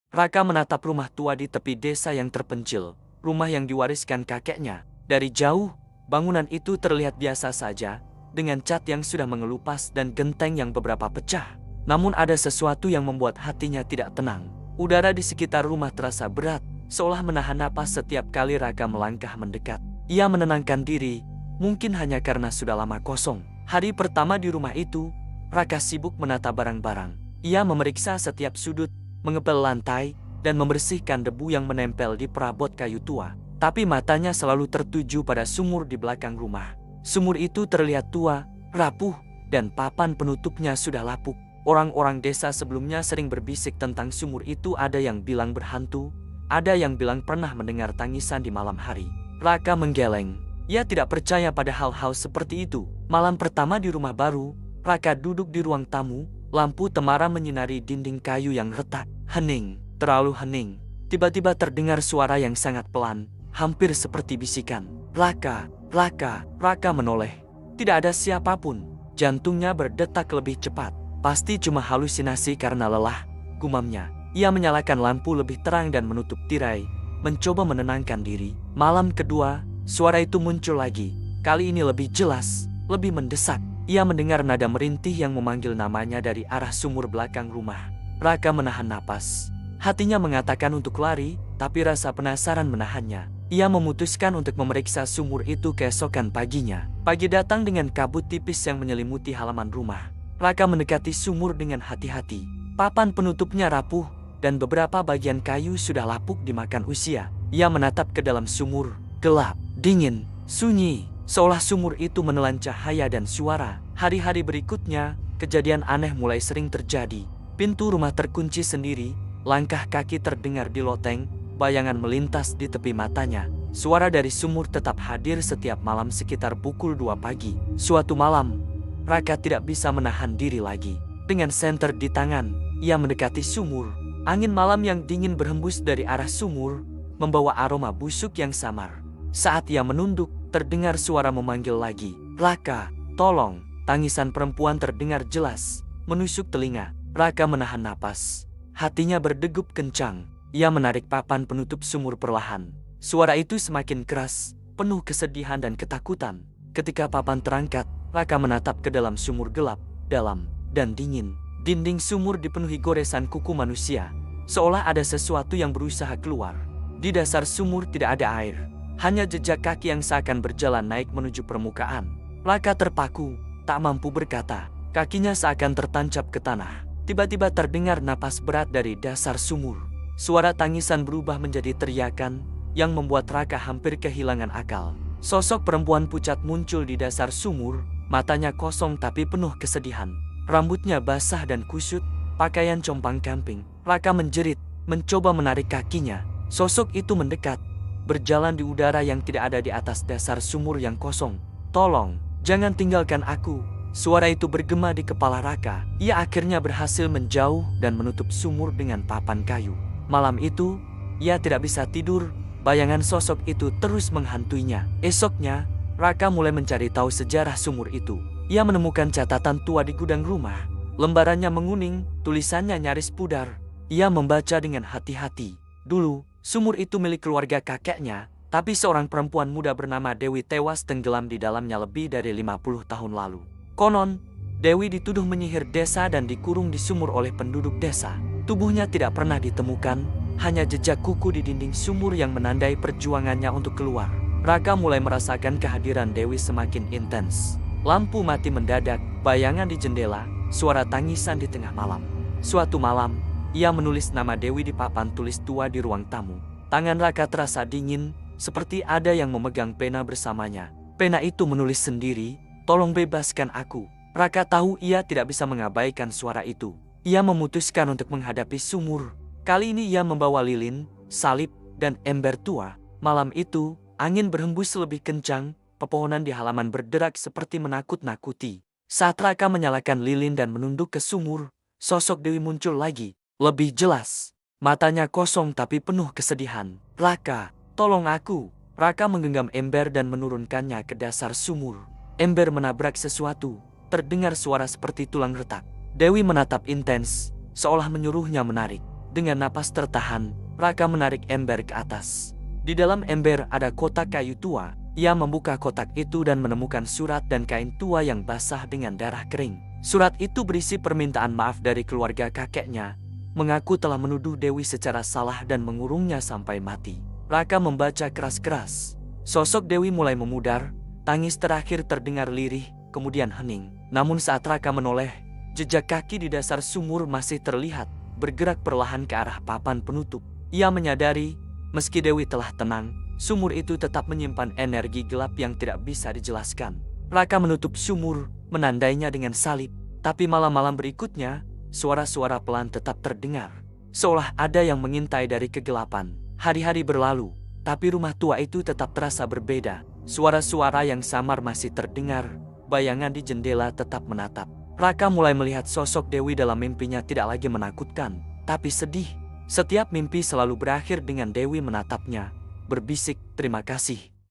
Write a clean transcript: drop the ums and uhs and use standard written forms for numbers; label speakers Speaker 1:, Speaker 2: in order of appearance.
Speaker 1: Raka menatap rumah tua di tepi desa yang terpencil, rumah yang diwariskan kakeknya. Dari jauh, bangunan itu terlihat biasa saja, dengan cat yang sudah mengelupas dan genteng yang beberapa pecah. Namun ada sesuatu yang membuat hatinya tidak tenang. Udara di sekitar rumah terasa berat, seolah menahan napas setiap kali Raka melangkah mendekat. Ia menenangkan diri, mungkin hanya karena sudah lama kosong. Hari pertama di rumah itu, Raka sibuk menata barang-barang. Ia memeriksa setiap sudut, mengepel lantai, dan membersihkan debu yang menempel di perabot kayu tua. Tapi matanya selalu tertuju pada sumur di belakang rumah. Sumur itu terlihat tua, rapuh, dan papan penutupnya sudah lapuk. Orang-orang desa sebelumnya sering berbisik tentang sumur itu, ada yang bilang berhantu, ada yang bilang pernah mendengar tangisan di malam hari. Raka menggeleng. Ia tidak percaya pada hal-hal seperti itu. Malam pertama di rumah baru, Raka duduk di ruang tamu, lampu temara menyinari dinding kayu yang retak. Hening, terlalu hening. Tiba-tiba terdengar suara yang sangat pelan, hampir seperti bisikan. Raka, Raka, Raka menoleh. Tidak ada siapapun. Jantungnya berdetak lebih cepat. Pasti cuma halusinasi karena lelah, gumamnya. Ia menyalakan lampu lebih terang dan menutup tirai, mencoba menenangkan diri. Malam kedua, suara itu muncul lagi. Kali ini lebih jelas, lebih mendesak. Ia mendengar nada merintih yang memanggil namanya dari arah sumur belakang rumah. Raka menahan napas. Hatinya mengatakan untuk lari, tapi rasa penasaran menahannya. Ia memutuskan untuk memeriksa sumur itu keesokan paginya. Pagi datang dengan kabut tipis yang menyelimuti halaman rumah. Raka mendekati sumur dengan hati-hati. Papan penutupnya rapuh, dan beberapa bagian kayu sudah lapuk dimakan usia. Ia menatap ke dalam sumur, gelap, dingin, sunyi, seolah sumur itu menelan cahaya dan suara. Hari-hari berikutnya, kejadian aneh mulai sering terjadi. Pintu rumah terkunci sendiri, langkah kaki terdengar di loteng, bayangan melintas di tepi matanya. Suara dari sumur tetap hadir setiap malam sekitar pukul 2 pagi. Suatu malam, Raka tidak bisa menahan diri lagi. Dengan senter di tangan, ia mendekati sumur. Angin malam yang dingin berhembus dari arah sumur, membawa aroma busuk yang samar. Saat ia menunduk, terdengar suara memanggil lagi. Raka, tolong! Tangisan perempuan terdengar jelas, menusuk telinga. Raka menahan napas. Hatinya berdegup kencang. Ia menarik papan penutup sumur perlahan. Suara itu semakin keras, penuh kesedihan dan ketakutan. Ketika papan terangkat, Raka menatap ke dalam sumur gelap, dalam, dan dingin. Dinding sumur dipenuhi goresan kuku manusia, seolah ada sesuatu yang berusaha keluar. Di dasar sumur tidak ada air, hanya jejak kaki yang seakan berjalan naik menuju permukaan. Raka terpaku, tak mampu berkata. Kakinya seakan tertancap ke tanah. Tiba-tiba terdengar napas berat dari dasar sumur. Suara tangisan berubah menjadi teriakan yang membuat Raka hampir kehilangan akal. Sosok perempuan pucat muncul di dasar sumur, matanya kosong tapi penuh kesedihan. Rambutnya basah dan kusut, pakaian compang-camping. Raka menjerit, mencoba menarik kakinya. Sosok itu mendekat, berjalan di udara yang tidak ada di atas dasar sumur yang kosong. Tolong, jangan tinggalkan aku. Suara itu bergema di kepala Raka. Ia akhirnya berhasil menjauh dan menutup sumur dengan papan kayu. Malam itu, ia tidak bisa tidur. Bayangan sosok itu terus menghantuinya. Esoknya, Raka mulai mencari tahu sejarah sumur itu. Ia menemukan catatan tua di gudang rumah. Lembarannya menguning, tulisannya nyaris pudar. Ia membaca dengan hati-hati. Dulu, sumur itu milik keluarga kakeknya, tapi seorang perempuan muda bernama Dewi tewas tenggelam di dalamnya lebih dari 50 tahun lalu. Konon, Dewi dituduh menyihir desa dan dikurung di sumur oleh penduduk desa. Tubuhnya tidak pernah ditemukan, hanya jejak kuku di dinding sumur yang menandai perjuangannya untuk keluar. Raka mulai merasakan kehadiran Dewi semakin intens. Lampu mati mendadak, bayangan di jendela, suara tangisan di tengah malam. Suatu malam, ia menulis nama Dewi di papan tulis tua di ruang tamu. Tangan Raka terasa dingin, seperti ada yang memegang pena bersamanya. Pena itu menulis sendiri, "Tolong bebaskan aku." Raka tahu ia tidak bisa mengabaikan suara itu. Ia memutuskan untuk menghadapi sumur. Kali ini ia membawa lilin, salib, dan ember tua. Malam itu, angin berhembus lebih kencang, pepohonan di halaman berderak seperti menakut-nakuti. Saat Raka menyalakan lilin dan menunduk ke sumur, sosok Dewi muncul lagi, lebih jelas. Matanya kosong tapi penuh kesedihan. "Raka, tolong aku." Raka menggenggam ember dan menurunkannya ke dasar sumur. Ember menabrak sesuatu, terdengar suara seperti tulang retak. Dewi menatap intens, seolah menyuruhnya menarik. Dengan napas tertahan, Raka menarik ember ke atas. Di dalam ember ada kotak kayu tua. Ia membuka kotak itu dan menemukan surat dan kain tua yang basah dengan darah kering. Surat itu berisi permintaan maaf dari keluarga kakeknya, mengaku telah menuduh Dewi secara salah dan mengurungnya sampai mati. Raka membaca keras-keras. Sosok Dewi mulai memudar, tangis terakhir terdengar lirih, kemudian hening. Namun saat Raka menoleh, jejak kaki di dasar sumur masih terlihat, bergerak perlahan ke arah papan penutup. Ia menyadari, meski Dewi telah tenang, sumur itu tetap menyimpan energi gelap yang tidak bisa dijelaskan. Raka menutup sumur, menandainya dengan salib. Tapi malam-malam berikutnya, suara-suara pelan tetap terdengar. Seolah ada yang mengintai dari kegelapan. Hari-hari berlalu, tapi rumah tua itu tetap terasa berbeda. Suara-suara yang samar masih terdengar, bayangan di jendela tetap menatap. Raka mulai melihat sosok Dewi dalam mimpinya tidak lagi menakutkan, tapi sedih. Setiap mimpi selalu berakhir dengan Dewi menatapnya, berbisik, "Terima kasih."